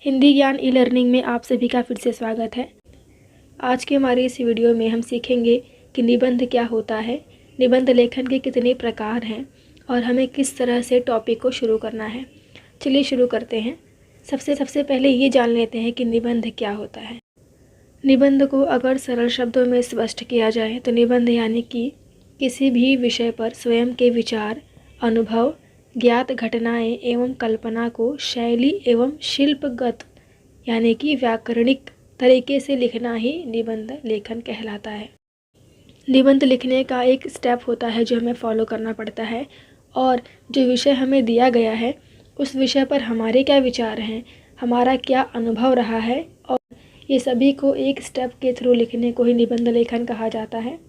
हिंदी ज्ञान e learning में आप सभी का फिर से स्वागत है। आज के हमारे इस वीडियो में हम सीखेंगे कि निबंध क्या होता है, निबंध लेखन के कितने प्रकार हैं और हमें किस तरह से टॉपिक को शुरू करना है। चलिए शुरू करते हैं। सबसे पहले ये जान लेते हैं कि निबंध क्या होता है। निबंध को अगर सरल शब्दों में स्पष्ट किया जाए तो निबंध यानी कि किसी भी विषय पर स्वयं के विचार, अनुभव, ज्ञात घटनाएं एवं कल्पना को शैली एवं शिल्पगत यानी कि व्याकरणिक तरीके से लिखना ही निबंध लेखन कहलाता है। निबंध लिखने का एक स्टेप होता है जो हमें फॉलो करना पड़ता है और जो विषय हमें दिया गया है उस विषय पर हमारे क्या विचार हैं, हमारा क्या अनुभव रहा है और ये सभी को एक स्टेप के थ्रू लिखने को ही निबंध लेखन कहा जाता है।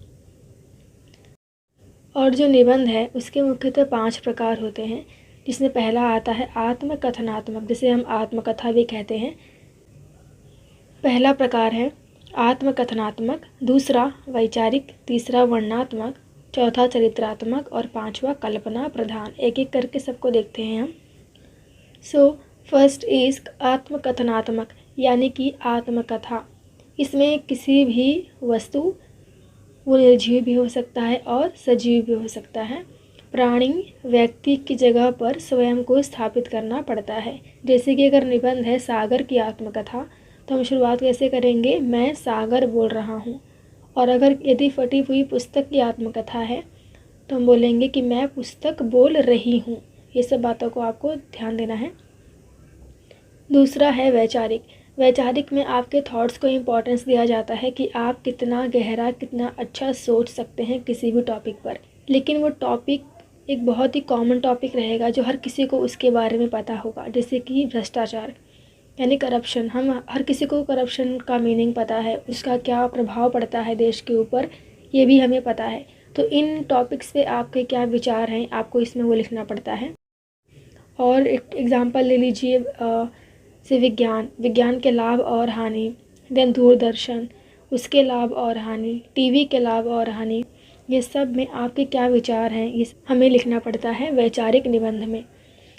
और जो निबंध है उसके मुख्यतः 5 प्रकार होते हैं, जिसमें पहला आता है आत्मकथनात्मक, जिसे हम आत्मकथा भी कहते हैं। पहला प्रकार है आत्मकथनात्मक, दूसरा वैचारिक, तीसरा वर्णनात्मक, चौथा चरित्रात्मक और पांचवा कल्पना प्रधान। एक एक करके सबको देखते हैं हम। फर्स्ट इज आत्मकथनात्मक यानी कि आत्मकथा। इसमें किसी भी वस्तु, वो निर्जीव भी हो सकता है और सजीव भी हो सकता है, प्राणी, व्यक्ति की जगह पर स्वयं को स्थापित करना पड़ता है। जैसे कि अगर निबंध है सागर की आत्मकथा तो हम शुरुआत कैसे करेंगे, मैं सागर बोल रहा हूँ। और अगर यदि फटी हुई पुस्तक की आत्मकथा है तो हम बोलेंगे कि मैं पुस्तक बोल रही हूँ। ये सब बातों को आपको ध्यान देना है। दूसरा है वैचारिक। वैचारिक में आपके थॉट्स को इम्पोर्टेंस दिया जाता है कि आप कितना गहरा, कितना अच्छा सोच सकते हैं किसी भी टॉपिक पर। लेकिन वो टॉपिक एक बहुत ही कॉमन टॉपिक रहेगा जो हर किसी को उसके बारे में पता होगा। जैसे कि भ्रष्टाचार यानी करप्शन। हम हर किसी को करप्शन का मीनिंग पता है, उसका क्या प्रभाव पड़ता है देश के ऊपर, ये भी हमें पता है। तो इन टॉपिक्स पे आपके क्या विचार हैं, आपको इसमें वो लिखना पड़ता है। और एक एग्ज़ाम्पल ले लीजिए से विज्ञान के लाभ और हानि, देन दूरदर्शन, उसके लाभ और हानि, टीवी के लाभ और हानि, ये सब में आपके क्या विचार हैं, ये हमें लिखना पड़ता है वैचारिक निबंध में।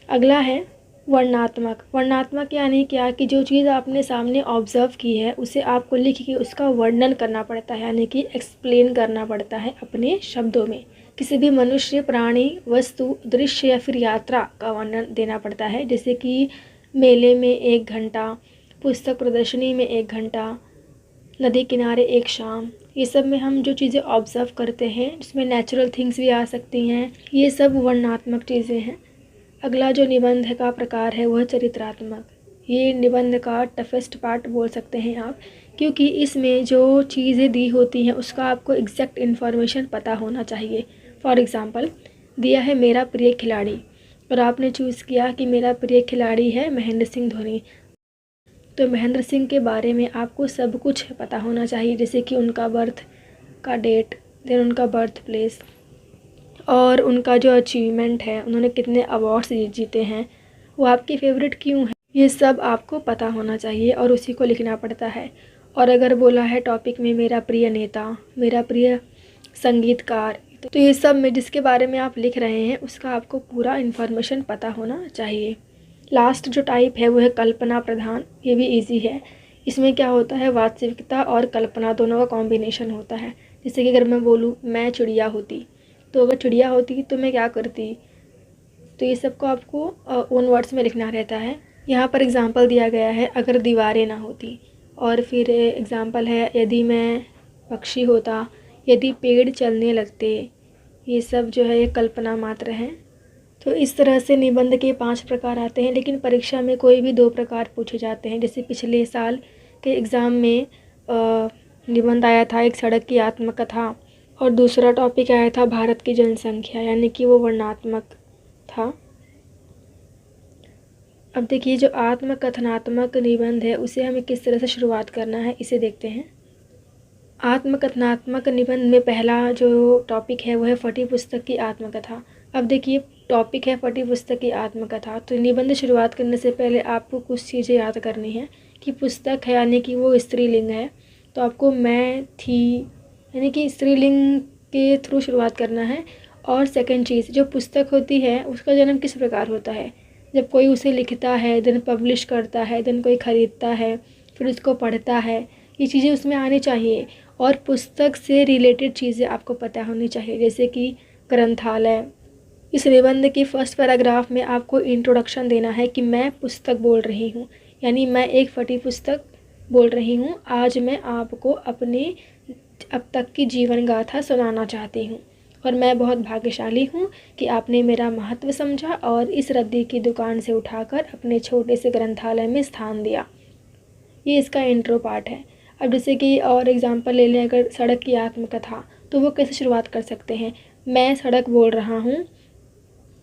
अगला है वर्णनात्मक। वर्णनात्मक यानी क्या कि जो चीज़ आपने सामने ऑब्ज़र्व की है उसे आपको लिख के उसका वर्णन करना पड़ता है, यानी कि एक्सप्लेन करना पड़ता है अपने शब्दों में। किसी भी मनुष्य, प्राणी, वस्तु, दृश्य या फिर यात्रा का वर्णन देना पड़ता है। जैसे कि मेले में 1 घंटा, पुस्तक प्रदर्शनी में 1 घंटा, नदी किनारे एक शाम। ये सब में हम जो चीज़ें ऑब्ज़र्व करते हैं जिसमें नेचुरल थिंग्स भी आ सकती हैं, ये सब वर्णनात्मक चीज़ें हैं। अगला जो निबंध का प्रकार है वह चरित्रात्मक। ये निबंध का टफेस्ट पार्ट बोल सकते हैं आप, क्योंकि इसमें जो चीज़ें दी होती हैं उसका आपको एग्जैक्ट इन्फॉर्मेशन पता होना चाहिए। फॉर एग्ज़ाम्पल दिया है मेरा प्रिय खिलाड़ी और आपने चूज़ किया कि मेरा प्रिय खिलाड़ी है महेंद्र सिंह धोनी, तो महेंद्र सिंह के बारे में आपको सब कुछ पता होना चाहिए। जैसे कि उनका बर्थ का डेट, देन उनका बर्थ प्लेस और उनका जो अचीवमेंट है, उन्होंने कितने अवार्ड्स जीते हैं, वो आपकी फेवरेट क्यों है, ये सब आपको पता होना चाहिए और उसी को लिखना पड़ता है। और अगर बोला है टॉपिक में मेरा प्रिय नेता, मेरा प्रिय संगीतकार, तो ये सब में जिसके बारे में आप लिख रहे हैं उसका आपको पूरा इन्फॉर्मेशन पता होना चाहिए। लास्ट जो टाइप है वो है कल्पना प्रधान। ये भी इजी है। इसमें क्या होता है, वास्तविकता और कल्पना दोनों का कॉम्बिनेशन होता है। जैसे कि अगर मैं बोलूँ मैं चिड़िया होती, तो अगर चिड़िया होती तो मैं क्या करती, तो ये सब को आपको ओन वर्ड्स में लिखना रहता है। यहाँ पर एग्ज़ाम्पल दिया गया है अगर दीवारें ना होती, और फिर एग्ज़ाम्पल है यदि मैं पक्षी होता, यदि पेड़ चलने लगते। ये सब जो है ये कल्पना मात्र हैं। तो इस तरह से निबंध के 5 प्रकार आते हैं, लेकिन परीक्षा में कोई भी 2 प्रकार पूछे जाते हैं। जैसे पिछले साल के एग्ज़ाम में निबंध आया था एक सड़क की आत्मकथा और दूसरा टॉपिक आया था भारत की जनसंख्या, यानी कि वो वर्णनात्मक था। अब देखिए जो आत्मकथनात्मक निबंध है उसे हमें किस तरह से शुरुआत करना है, इसे देखते हैं। आत्मकथनात्मक निबंध में पहला जो टॉपिक है वो है फटी पुस्तक की आत्मकथा। अब देखिए टॉपिक है फटी पुस्तक की आत्मकथा, तो निबंध शुरुआत करने से पहले आपको कुछ चीज़ें याद करनी है कि पुस्तक है यानी कि वो स्त्रीलिंग है, तो आपको मैं थी यानी कि स्त्रीलिंग के थ्रू शुरुआत करना है। और सेकंड चीज़, जो पुस्तक होती है उसका जन्म किस प्रकार होता है, जब कोई उसे लिखता है, देन पब्लिश करता है, देन कोई ख़रीदता है, फिर उसको पढ़ता है, ये चीज़ें उसमें आनी चाहिए। और पुस्तक से रिलेटेड चीज़ें आपको पता होनी चाहिए, जैसे कि ग्रंथालय। इस निबंध की फर्स्ट पैराग्राफ में आपको इंट्रोडक्शन देना है कि मैं पुस्तक बोल रही हूँ, यानी मैं एक फटी पुस्तक बोल रही हूँ। आज मैं आपको अपनी अब तक की जीवन गाथा सुनाना चाहती हूँ और मैं बहुत भाग्यशाली हूँ कि आपने मेरा महत्व समझा और इस रद्दी की दुकान से उठाकर अपने छोटे से ग्रंथालय में स्थान दिया। ये इसका इंट्रो पार्ट है। अब जैसे कि और एग्जांपल ले लें, अगर सड़क की आत्मकथा, तो वो कैसे शुरुआत कर सकते हैं। मैं सड़क बोल रहा हूँ,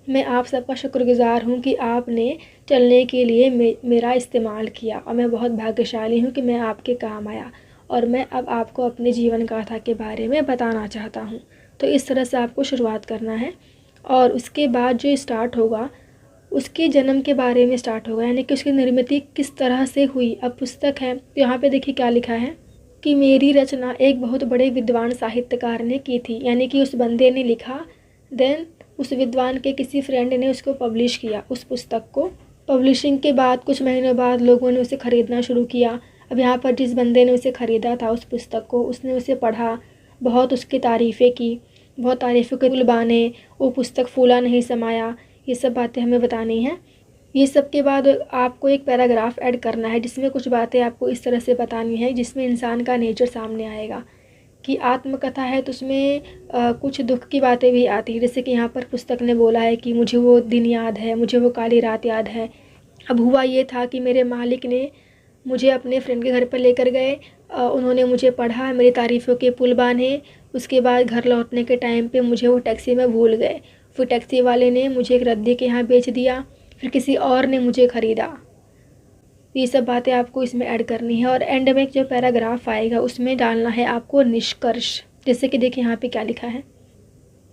मैं आप सबका शुक्रगुज़ार हूँ कि आपने चलने के लिए मेरा इस्तेमाल किया और मैं बहुत भाग्यशाली हूँ कि मैं आपके काम आया और मैं अब आपको अपने जीवन गाथा के बारे में बताना चाहता हूँ। तो इस तरह से आपको शुरुआत करना है और उसके बाद जो स्टार्ट होगा उसके जन्म के बारे में स्टार्ट होगा, यानी कि उसकी निर्मित किस तरह से हुई। अब पुस्तक है तो यहाँ पे देखिए क्या लिखा है कि मेरी रचना एक बहुत बड़े विद्वान साहित्यकार ने की थी, यानी कि उस बंदे ने लिखा, देन उस विद्वान के किसी फ्रेंड ने उसको पब्लिश किया उस पुस्तक को। पब्लिशिंग के बाद कुछ महीनों बाद लोगों ने उसे ख़रीदना शुरू किया। अब यहाँ पर जिस बंदे ने उसे ख़रीदा था उस पुस्तक को, उसने उसे पढ़ा, बहुत उसकी तारीफ़ें की, बहुत तारीफ़ों के पुल बाने, वो पुस्तक फूला नहीं समाया, ये सब बातें हमें बतानी हैं। ये सब के बाद आपको एक पैराग्राफ ऐड करना है जिसमें कुछ बातें आपको इस तरह से बतानी है जिसमें इंसान का नेचर सामने आएगा। कि आत्मकथा है तो उसमें कुछ दुख की बातें भी आती हैं, जैसे कि यहाँ पर पुस्तक ने बोला है कि मुझे वो दिन याद है, मुझे वो काली रात याद है। अब हुआ ये था कि मेरे मालिक ने मुझे अपने फ्रेंड के घर पर लेकर गए, उन्होंने मुझे पढ़ा, मेरी तारीफ़ों के पुल बांधे। उसके बाद घर लौटने के टाइम पे मुझे वो टैक्सी में भूल गए, फिर टैक्सी वाले ने मुझे एक रद्दी के यहाँ बेच दिया, फिर किसी और ने मुझे ख़रीदा। ये सब बातें आपको इसमें ऐड करनी है और एंड में जो पैराग्राफ आएगा उसमें डालना है आपको निष्कर्ष। जैसे कि देखिए यहाँ पे क्या लिखा है,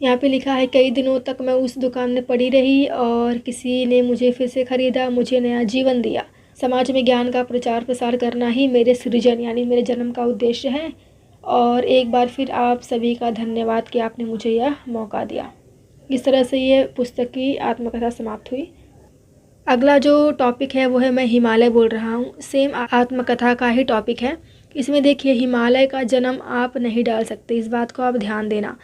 यहाँ पे लिखा है, कई दिनों तक मैं उस दुकान में पड़ी रही और किसी ने मुझे फिर से ख़रीदा, मुझे नया जीवन दिया। समाज में ज्ञान का प्रचार प्रसार करना ही मेरे सृजन यानी मेरे जन्म का उद्देश्य है और एक बार फिर आप सभी का धन्यवाद कि आपने मुझे यह मौका दिया। इस तरह से ये पुस्तक की आत्मकथा समाप्त हुई। अगला जो टॉपिक है वो है मैं हिमालय बोल रहा हूँ, सेम आत्मकथा का ही टॉपिक है। इसमें देखिए हिमालय का जन्म आप नहीं डाल सकते, इस बात को आप ध्यान देना।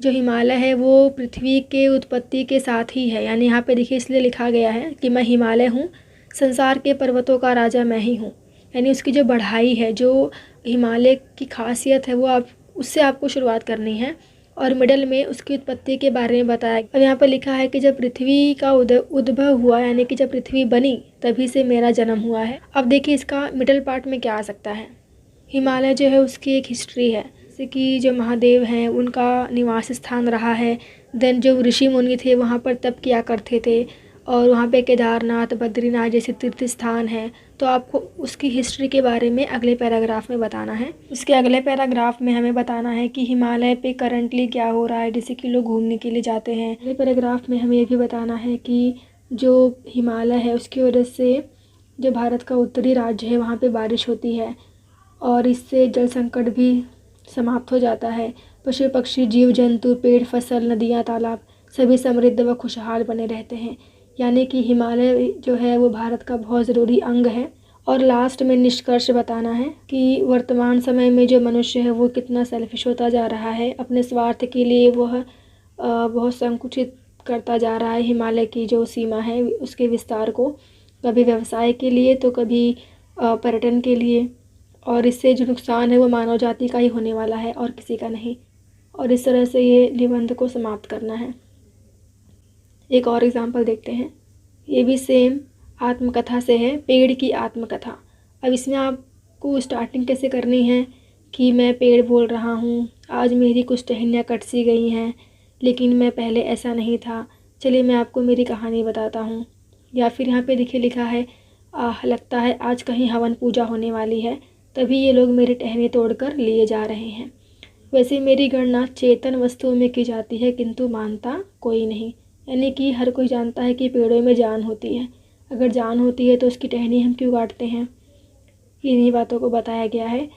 जो हिमालय है वो पृथ्वी के उत्पत्ति के साथ ही है, यानी यहाँ पे देखिए इसलिए लिखा गया है कि मैं हिमालय हूँ, संसार के पर्वतों का राजा मैं ही हूँ। यानी उसकी जो बढ़ाई है, जो हिमालय की खासियत है वो आप उससे आपको शुरुआत करनी है और मिडल में उसकी उत्पत्ति के बारे में बताया। अब यहाँ पर लिखा है कि जब पृथ्वी का उद्भव हुआ, यानी कि जब पृथ्वी बनी तभी से मेरा जन्म हुआ है। अब देखिए इसका मिडल पार्ट में क्या आ सकता है। हिमालय जो है उसकी एक हिस्ट्री है, जैसे कि जो महादेव हैं उनका निवास स्थान रहा है। देन जो ऋषि मुनि थे वहाँ पर तप किया करते थे और वहाँ पे केदारनाथ, बद्रीनाथ जैसे तीर्थ स्थान हैं। तो आपको उसकी हिस्ट्री के बारे में अगले पैराग्राफ में बताना है। उसके अगले पैराग्राफ में हमें बताना है कि हिमालय पे करंटली क्या हो रहा है, जैसे कि लोग घूमने के लिए जाते हैं। अगले पैराग्राफ में हमें ये भी बताना है कि जो हिमालय है उसकी वजह से जो भारत का उत्तरी राज्य है वहाँ पर बारिश होती है और इससे जल संकट भी समाप्त हो जाता है। पशु पक्षी, जीव जंतु, पेड़, फसल, नदियाँ, तालाब सभी समृद्ध व खुशहाल बने रहते हैं। यानी कि हिमालय जो है वो भारत का बहुत ज़रूरी अंग है। और लास्ट में निष्कर्ष बताना है कि वर्तमान समय में जो मनुष्य है वो कितना सेल्फिश होता जा रहा है, अपने स्वार्थ के लिए वह बहुत संकुचित करता जा रहा है हिमालय की जो सीमा है उसके विस्तार को, कभी व्यवसाय के लिए तो कभी पर्यटन के लिए। और इससे जो नुकसान है वो मानव जाति का ही होने वाला है और किसी का नहीं। और इस तरह से ये निबंध को समाप्त करना है। एक और एग्जाम्पल देखते हैं, ये भी सेम आत्मकथा से है, पेड़ की आत्मकथा। अब इसमें आपको स्टार्टिंग कैसे करनी है कि मैं पेड़ बोल रहा हूँ, आज मेरी कुछ टहनियाँ कट सी गई हैं लेकिन मैं पहले ऐसा नहीं था, चलिए मैं आपको मेरी कहानी बताता हूँ। या फिर यहाँ पे देखिए लिखा है, लगता है आज कहीं हवन पूजा होने वाली है, तभी ये लोग मेरी टहनी तोड़कर लिए जा रहे हैं। वैसे मेरी गणना चेतन वस्तुओं में की जाती है किंतु मानता कोई नहीं। यानी कि हर कोई जानता है कि पेड़ों में जान होती है, अगर जान होती है तो उसकी टहनी हम क्यों काटते हैं। इन्हीं बातों को बताया गया है।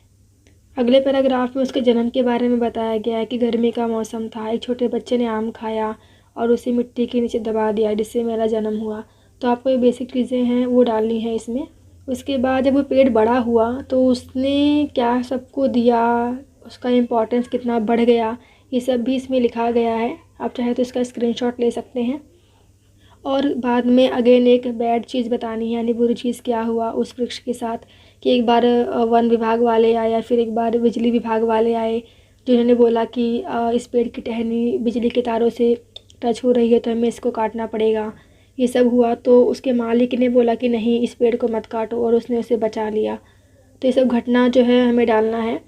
अगले पैराग्राफ में उसके जन्म के बारे में बताया गया है कि गर्मी का मौसम था, एक छोटे बच्चे ने आम खाया और उसे मिट्टी के नीचे दबा दिया जिससे मेरा जन्म हुआ। तो आपको ये बेसिक चीज़ें हैं वो डालनी है इसमें। उसके बाद जब वो पेड़ बड़ा हुआ तो उसने क्या सबको दिया, उसका इम्पोर्टेंस कितना बढ़ गया, ये सब भी इसमें लिखा गया है। आप चाहे तो इसका स्क्रीनशॉट ले सकते हैं। और बाद में अगेन एक बैड चीज़ बतानी है, यानी बुरी चीज़ क्या हुआ उस वृक्ष के साथ, कि एक बार वन विभाग वाले आए या फिर एक बार बिजली विभाग वाले आए, जिन्होंने बोला कि इस पेड़ की टहनी बिजली के तारों से टच हो रही है तो हमें इसको काटना पड़ेगा। ये सब हुआ तो उसके मालिक ने बोला कि नहीं, इस पेड़ को मत काटो, और उसने उसे बचा लिया। तो ये सब घटना जो है हमें डालना है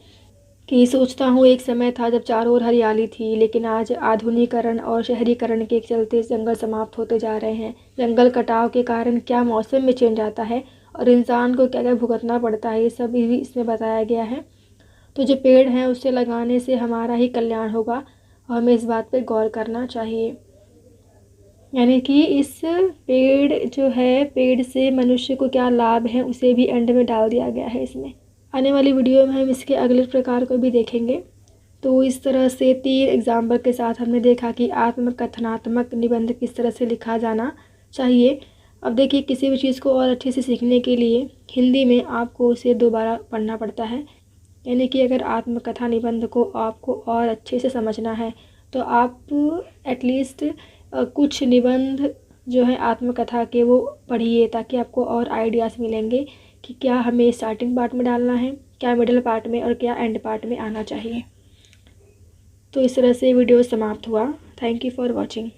कि सोचता हूँ एक समय था जब चारों ओर हरियाली थी, लेकिन आज आधुनिकीकरण और शहरीकरण के चलते जंगल समाप्त होते जा रहे हैं। जंगल कटाव के कारण क्या मौसम में चेंज आता है और इंसान को क्या क्या भुगतना पड़ता है, ये सब भी इसमें बताया गया है। तो जो पेड़ हैं उसे लगाने से हमारा ही कल्याण होगा और हमें इस बात पर गौर करना चाहिए। यानी कि इस पेड़ जो है, पेड़ से मनुष्य को क्या लाभ है, उसे भी एंड में डाल दिया गया है इसमें। आने वाली वीडियो में हम इसके अगले प्रकार को भी देखेंगे। तो इस तरह से 3 एग्जाम्पल के साथ हमने देखा कि आत्मकथनात्मक निबंध किस तरह से लिखा जाना चाहिए। अब देखिए, किसी भी चीज़ को और अच्छे से सीखने के लिए हिंदी में आपको उसे दोबारा पढ़ना पड़ता है। यानी कि अगर आत्मकथा निबंध को आपको और अच्छे से समझना है तो आप एटलीस्ट कुछ निबंध जो है आत्मकथा के वो पढ़िए, ताकि आपको और आइडियाज़ मिलेंगे कि क्या हमें स्टार्टिंग पार्ट में डालना है, क्या मिडिल पार्ट में और क्या एंड पार्ट में आना चाहिए। तो इस तरह से वीडियो समाप्त हुआ। Thank you for watching.